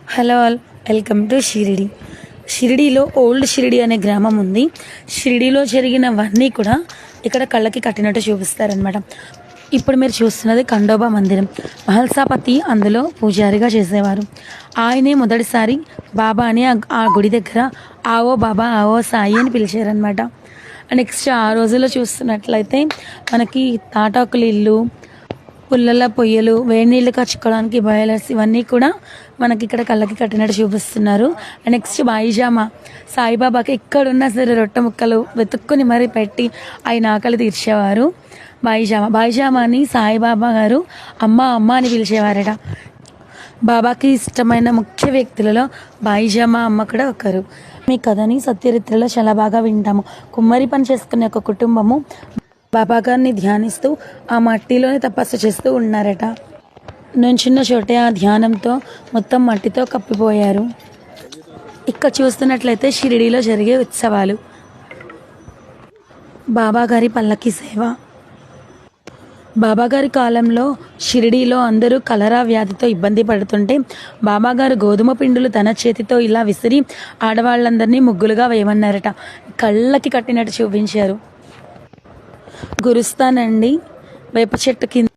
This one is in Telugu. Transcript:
Hello all, welcome to Shirdi. షిరిడీలో ఓల్డ్ షిరిడి అనే గ్రామం ఉంది. షిరిడీలో జరిగినవన్నీ కూడా ఇక్కడ కళ్ళకి కట్టినట్టు చూపిస్తారనమాట. ఇప్పుడు మీరు చూస్తున్నది ఖండోబా మందిరం. మహల్సాపతి అందులో పూజారిగా చేసేవారు. ఆయనే మొదటిసారి బాబాని ఆ గుడి దగ్గర ఆవో బాబా ఆవో సాయి అని పిలిచారనమాట. నెక్స్ట్ ఆ రోజుల్లో చూస్తున్నట్లయితే మనకి తాటాకుల ఇల్లు, పుల్లల పొయ్యలు, వేడి నీళ్ళు కాచుకోవడానికి బాయిలర్స్, ఇవన్నీ కూడా మనకి ఇక్కడ కళ్ళకి కట్టినట్టు చూపిస్తున్నారు. నెక్స్ట్ బాయిజామా, సాయిబాబాకి ఎక్కడున్నా సరే రొట్టె ముక్కలు వెతుక్కుని మరీ పెట్టి ఆయన ఆకలి తీర్చేవారు. బాయిజామాని సాయిబాబా గారు అమ్మ అమ్మ అని పిలిచేవారట. బాబాకి ఇష్టమైన ముఖ్య వ్యక్తులలో బాయిజామా అమ్మ కూడా ఒకరు. మీ కథని సత్యరిత్రలో చాలా బాగా వింటాము. కుమ్మరి పని చేసుకునే ఒక కుటుంబము బాబాగారిని ధ్యానిస్తూ ఆ మట్టిలోనే తపస్సు చేస్తూ ఉన్నారట. నుంచున్న చోటే ఆ ధ్యానంతో మొత్తం మట్టితో కప్పిపోయారు. ఇక్కడ చూస్తున్నట్లయితే షిరిడీలో జరిగే ఉత్సవాలు. బాబాగారి పల్లకి సేవ. బాబాగారి కాలంలో షిరిడీలో అందరూ కలరా వ్యాధితో ఇబ్బంది పడుతుంటే బాబాగారు గోధుమ పిండులు తన చేతితో ఇలా విసిరి ఆడవాళ్ళందరినీ ముగ్గులుగా వేయమన్నారట. కళ్ళకి కట్టినట్టు చూపించారు. గురుస్తానండి వేప చెట్టు కింద